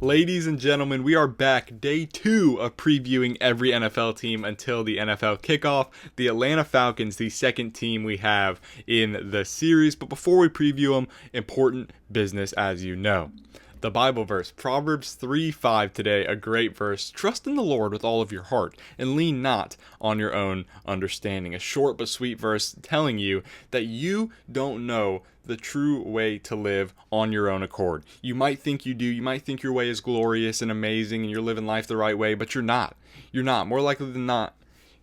Ladies and gentlemen, we are back, day 2 of previewing every NFL team until the NFL kickoff. The Atlanta Falcons, the second team we have in the series. But before we preview them, important business as you know. The Bible verse, Proverbs 3:5 today, a great verse. Trust in the Lord with all of your heart and lean not on your own understanding. A short but sweet verse telling you that you don't know the true way to live on your own accord. You might think you do. You might think your way is glorious and amazing and you're living life the right way, but you're not. You're not. More likely than not.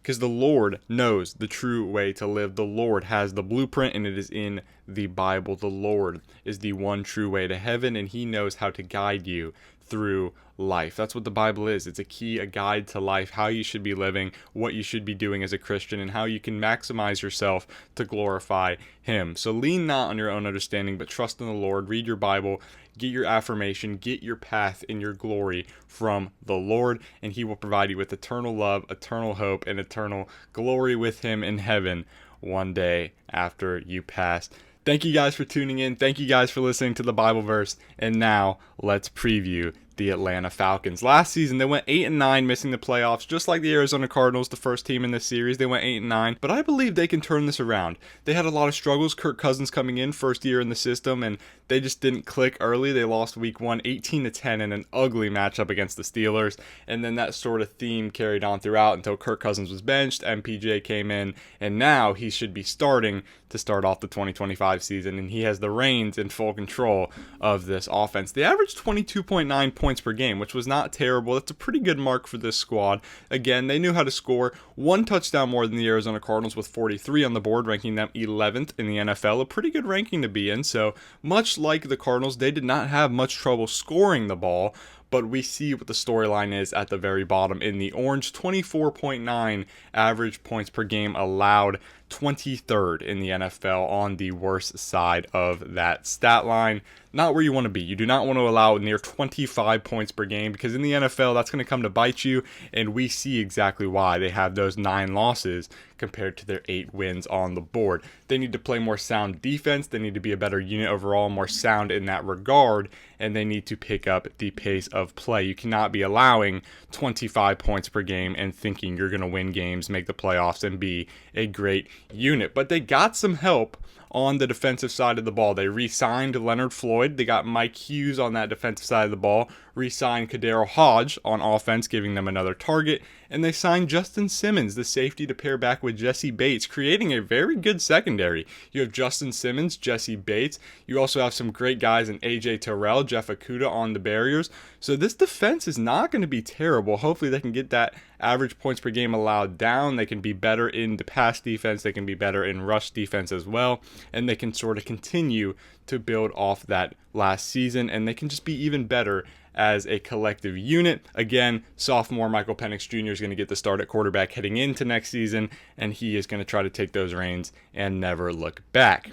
Because the Lord knows the true way to live. The Lord has the blueprint and it is in the Bible. The Lord is the one true way to heaven and He knows how to guide you through life. That's what the Bible is. It's a key, a guide to life, how you should be living, what you should be doing as a Christian, and how you can maximize yourself to glorify Him. So lean not on your own understanding, but trust in the Lord. Read your Bible. Get your affirmation, get your path and your glory from the Lord, and He will provide you with eternal love, eternal hope, and eternal glory with Him in heaven one day after you pass. Thank you guys for tuning in. Thank you guys for listening to the Bible verse. And now let's preview the Atlanta Falcons. Last season, they went 8-9, missing the playoffs, just like the Arizona Cardinals, the first team in this series. They went 8-9, but I believe they can turn this around. They had a lot of struggles. Kirk Cousins coming in, first year in the system, and they just didn't click early. They lost week 1, 18-10 in an ugly matchup against the Steelers, and then that sort of theme carried on throughout until Kirk Cousins was benched, MPJ came in, and now he should be starting to start off the 2025 season, and he has the reins in full control of this offense. They averaged 22.9 points per game, which was not terrible. That's a pretty good mark for this squad. Again, they knew how to score. One touchdown more than the Arizona Cardinals with 43 on the board, ranking them 11th in the NFL. A pretty good ranking to be in. So much like the Cardinals, they did not have much trouble scoring the ball. But we see what the storyline is at the very bottom in the orange. 24.9 average points per game allowed, 23rd in the NFL on the worst side of that stat line. Not where you want to be. You do not want to allow near 25 points per game because in the NFL that's going to come to bite you, and we see exactly why they have those 9 losses compared to their 8 wins on the board. They need to play more sound defense. They need to be a better unit overall, more sound in that regard, and they need to pick up the pace of play. You cannot be allowing 25 points per game and thinking you're going to win games, make the playoffs, and be a great unit. But they got some help on the defensive side of the ball. They re-signed Leonard Floyd. They got Mike Hughes on that defensive side of the ball. Re-signed Kadero Hodge on offense, giving them another target. And they signed Justin Simmons, the safety, to pair back with Jesse Bates, creating a very good secondary. You have Justin Simmons, Jesse Bates. You also have some great guys in A.J. Terrell, Jeff Okudah on the barriers. So this defense is not going to be terrible. Hopefully they can get that average points per game allowed down. They can be better in the pass defense. They can be better in rush defense as well. And they can sort of continue to build off that last season. And they can just be even better as a collective unit. Again, sophomore Michael Penix Jr. is going to get the start at quarterback heading into next season, and he is going to try to take those reins and never look back.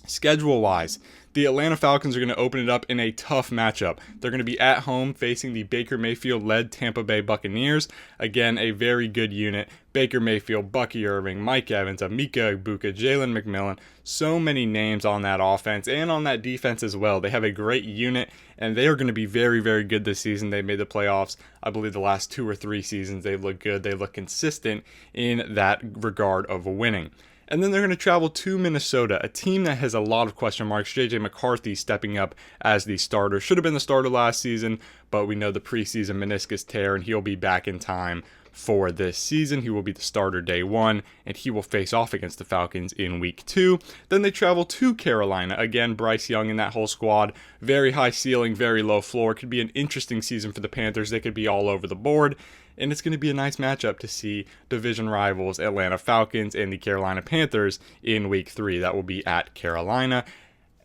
Schedule-wise, the Atlanta Falcons are going to open it up in a tough matchup. They're going to be at home facing the Baker Mayfield-led Tampa Bay Buccaneers. Again, a very good unit. Baker Mayfield, Bucky Irving, Mike Evans, Emeka Egbuka, Jalen McMillan. So many names on that offense and on that defense as well. They have a great unit, and they are going to be very, very good this season. They made the playoffs, I believe, the last 2 or 3 seasons. They look good. They look consistent in that regard of winning. And then they're going to travel to Minnesota, a team that has a lot of question marks. J.J. McCarthy stepping up as the starter. Should have been the starter last season, but we know the preseason meniscus tear, and he'll be back in time for this season. He will be the starter day 1, and he will face off against the Falcons in week 2. Then they travel to Carolina. Again, Bryce Young and that whole squad. Very high ceiling, very low floor. Could be an interesting season for the Panthers. They could be all over the board. And it's going to be a nice matchup to see division rivals Atlanta Falcons and the Carolina Panthers in week 3. That will be at Carolina.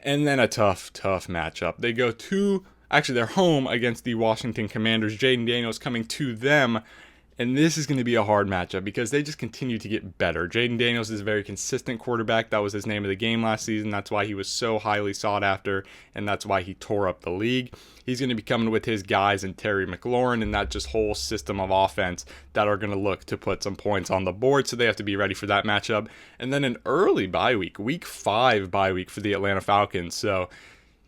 And then a tough matchup. They go to, actually they're home against the Washington Commanders. Jaden Daniels coming to them. And this is going to be a hard matchup because they just continue to get better. Jaden Daniels is a very consistent quarterback. That was his name of the game last season. That's why he was so highly sought after, and that's why he tore up the league. He's going to be coming with his guys and Terry McLaurin and that just whole system of offense that are going to look to put some points on the board, so they have to be ready for that matchup. And then an early bye week, week 5 bye week for the Atlanta Falcons. So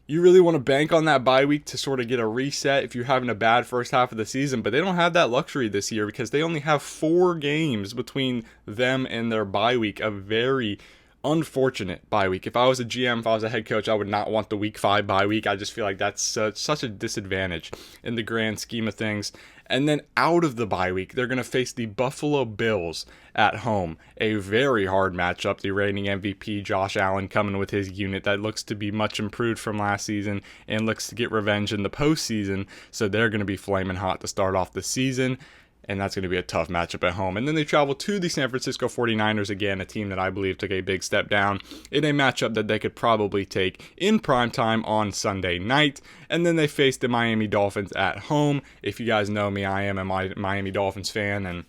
you really want to bank on that bye week to sort of get a reset if you're having a bad first half of the season, but they don't have that luxury this year because they only have 4 games between them and their bye week, a very unfortunate bye week. If I was a GM, if I was a head coach, I would not want the week 5 bye week. I just feel like that's such a disadvantage in the grand scheme of things. And then out of the bye week, they're going to face the Buffalo Bills at home. A very hard matchup. The reigning MVP Josh Allen coming with his unit that looks to be much improved from last season and looks to get revenge in the postseason. So they're going to be flaming hot to start off the season. And that's going to be a tough matchup at home. And then they travel to the San Francisco 49ers, again, a team that I believe took a big step down in a matchup that they could probably take in primetime on Sunday night. And then they face the Miami Dolphins at home. If you guys know me, I am a Miami Dolphins fan and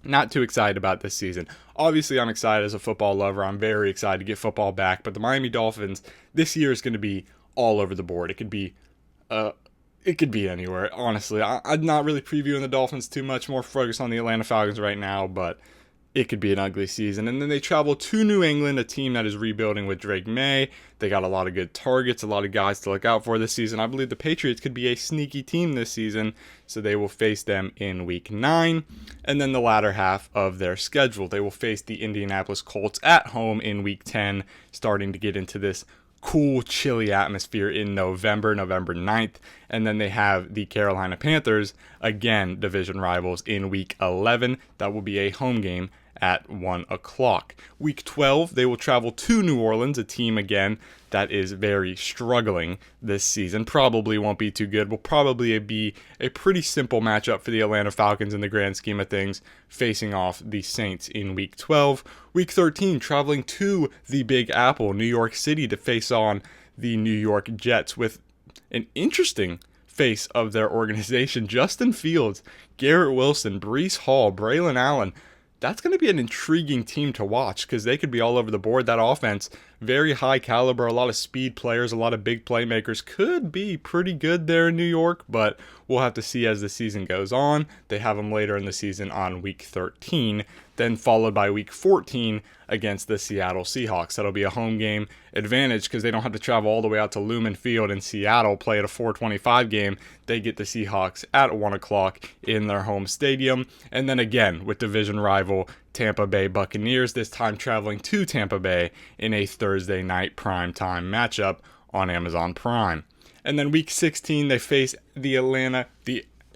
not too excited about this season. Obviously, I'm excited as a football lover. I'm very excited to get football back. But the Miami Dolphins this year is going to be all over the board. It could be anywhere, honestly. I'm not really previewing the Dolphins too much, more focused on the Atlanta Falcons right now, but it could be an ugly season. And then they travel to New England, a team that is rebuilding with Drake May. They got a lot of good targets, a lot of guys to look out for this season. I believe the Patriots could be a sneaky team this season, so they will face them in Week 9. And then the latter half of their schedule, they will face the Indianapolis Colts at home in Week 10, starting to get into this cool, chilly atmosphere in November 9th. And then they have the Carolina Panthers, again, division rivals, in Week 11. That will be a home game at 1 o'clock. Week 12, they will travel to New Orleans, a team, again, that is very struggling this season. Probably won't be too good. Will probably be a pretty simple matchup for the Atlanta Falcons in the grand scheme of things, facing off the Saints in Week 12. Week 13, traveling to the Big Apple, New York City, to face on the New York Jets with an interesting face of their organization. Justin Fields, Garrett Wilson, Breece Hall, Braylon Allen. That's going to be an intriguing team to watch because they could be all over the board. That offense, very high caliber, a lot of speed players, a lot of big playmakers, could be pretty good there in New York, but we'll have to see as the season goes on. They have them later in the season on Week 13, then followed by Week 14 against the Seattle Seahawks. That'll be a home game advantage because they don't have to travel all the way out to Lumen Field in Seattle, play at a 4:25 game. They get the Seahawks at 1 o'clock in their home stadium. And then again, with division rival Tampa Bay Buccaneers, this time traveling to Tampa Bay in a Thursday night primetime matchup on Amazon Prime. And then Week 16, they face the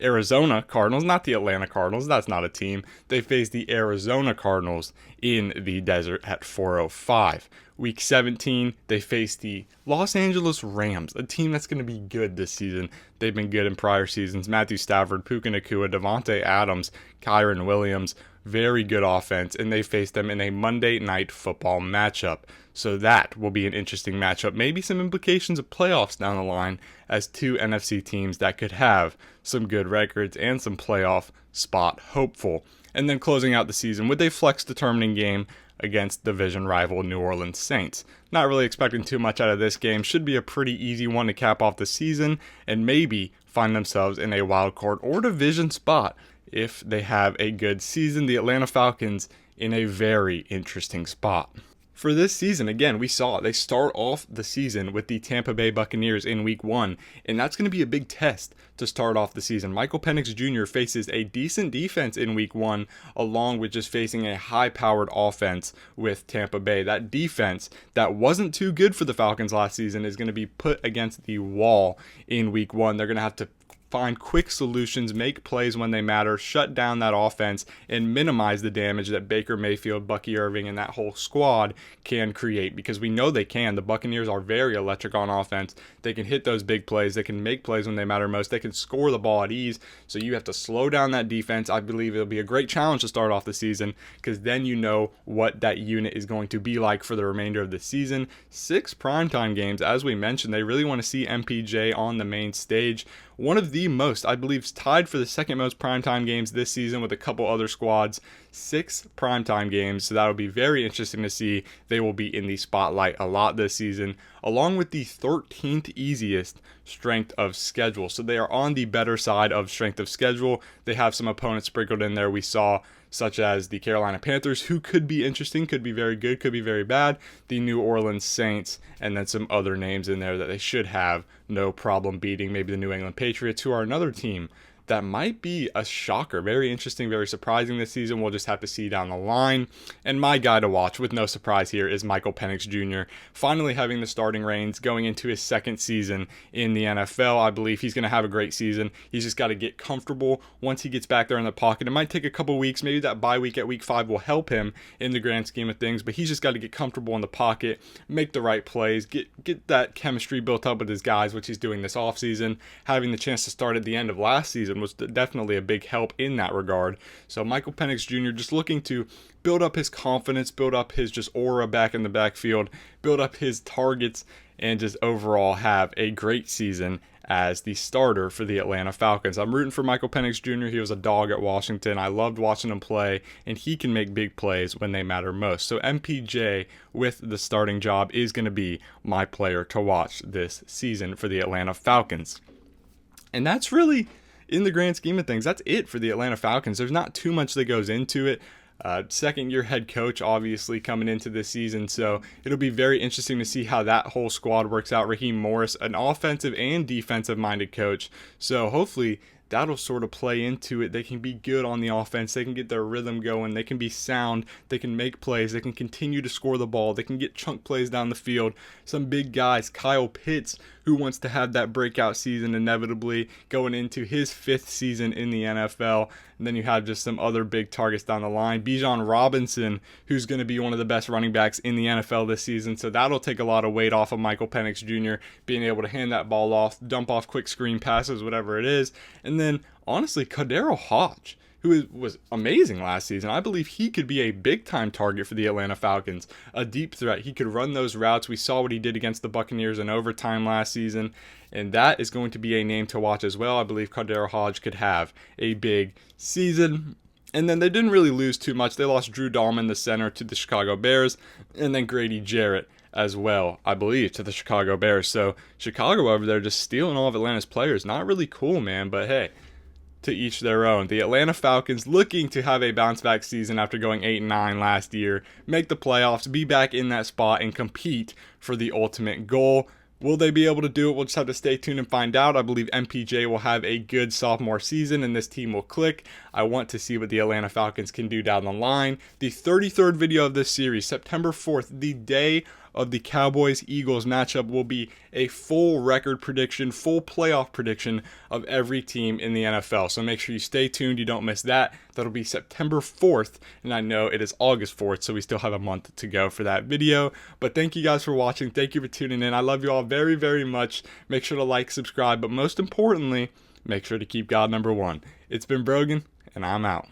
Arizona Cardinals, not the Atlanta Cardinals, that's not a team. They face the Arizona Cardinals in the desert at 4:05. Week 17, they face the Los Angeles Rams, a team that's going to be good this season. They've been good in prior seasons. Matthew Stafford, Puka Nacua, Devontae Adams, Kyron Williams, very good offense, and they face them in a Monday Night Football matchup. So that will be an interesting matchup. Maybe some implications of playoffs down the line as two NFC teams that could have some good records and some playoff spot hopeful. And then closing out the season with a flex determining game against division rival New Orleans Saints. Not really expecting too much out of this game. Should be a pretty easy one to cap off the season and maybe find themselves in a wild card or division spot if they have a good season. The Atlanta Falcons in a very interesting spot. For this season, again, we saw they start off the season with the Tampa Bay Buccaneers in Week 1, and that's going to be a big test to start off the season. Michael Penix Jr. faces a decent defense in Week 1, along with just facing a high-powered offense with Tampa Bay. That defense that wasn't too good for the Falcons last season is going to be put against the wall in Week 1. They're going to have to find quick solutions, make plays when they matter, shut down that offense, and minimize the damage that Baker Mayfield, Bucky Irving, and that whole squad can create, because we know they can. The Buccaneers are very electric on offense. They can hit those big plays. They can make plays when they matter most. They can score the ball at ease, so you have to slow down that defense. I believe it'll be a great challenge to start off the season, because then you know what that unit is going to be like for the remainder of the season. 6 primetime games, as we mentioned. They really want to see MPJ on the main stage. One of the most, I believe, tied for the second most primetime games this season with a couple other squads. 6 primetime games, so that'll be very interesting to see. They will be in the spotlight a lot this season, along with the 13th easiest strength of schedule. So they are on the better side of strength of schedule. They have some opponents sprinkled in there. We saw such as the Carolina Panthers, who could be interesting, could be very good, could be very bad, the New Orleans Saints, and then some other names in there that they should have no problem beating. Maybe the New England Patriots, who are another team that might be a shocker. Very interesting, very surprising this season. We'll just have to see down the line. And my guy to watch, with no surprise here, is Michael Penix Jr. Finally having the starting reins, going into his second season in the NFL. I believe he's going to have a great season. He's just got to get comfortable once he gets back there in the pocket. It might take a couple weeks. Maybe that bye week at week 5 will help him in the grand scheme of things, but he's just got to get comfortable in the pocket, make the right plays, get that chemistry built up with his guys, which he's doing this offseason. Having the chance to start at the end of last season was definitely a big help in that regard. So Michael Penix Jr. just looking to build up his confidence, build up his just aura back in the backfield, build up his targets, and just overall have a great season as the starter for the Atlanta Falcons. I'm rooting for Michael Penix Jr. He was a dog at Washington. I loved watching him play, and he can make big plays when they matter most. So MPJ with the starting job is going to be my player to watch this season for the Atlanta Falcons. And that's really, in the grand scheme of things, that's it for the Atlanta Falcons. There's not too much that goes into it. Second-year head coach, obviously, coming into this season, so it'll be very interesting to see how that whole squad works out. Raheem Morris, an offensive and defensive-minded coach, so hopefully that'll sort of play into it. They can be good on the offense. They can get their rhythm going. They can be sound. They can make plays. They can continue to score the ball. They can get chunk plays down the field. Some big guys, Kyle Pitts, who wants to have that breakout season inevitably going into his 5th season in the NFL. And then you have just some other big targets down the line. Bijan Robinson, who's going to be one of the best running backs in the NFL this season. So that'll take a lot of weight off of Michael Penix Jr., being able to hand that ball off, dump off quick screen passes, whatever it is. And then, honestly, Cordero Hodge, who was amazing last season. I believe he could be a big-time target for the Atlanta Falcons, a deep threat. He could run those routes. We saw what he did against the Buccaneers in overtime last season, and that is going to be a name to watch as well. I believe Cordero Hodge could have a big season. And then they didn't really lose too much. They lost Drew Dahlman, the center, to the Chicago Bears, and then Grady Jarrett as well, I believe, to the Chicago Bears. So Chicago over there just stealing all of Atlanta's players. Not really cool, man, but hey, to each their own. The Atlanta Falcons looking to have a bounce-back season after going 8-9 last year, make the playoffs, be back in that spot, and compete for the ultimate goal. Will they be able to do it? We'll just have to stay tuned and find out. I believe MPJ will have a good sophomore season and this team will click. I want to see what the Atlanta Falcons can do down the line. The 33rd video of this series, September 4th, the day of the Cowboys-Eagles matchup, will be a full record prediction, full playoff prediction of every team in the NFL. So make sure you stay tuned. You don't miss that. That'll be September 4th, and I know it is August 4th, so we still have a month to go for that video. But thank you guys for watching. Thank you for tuning in. I love you all very, very much. Make sure to like, subscribe, but most importantly, make sure to keep God number one. It's been Brogan, and I'm out.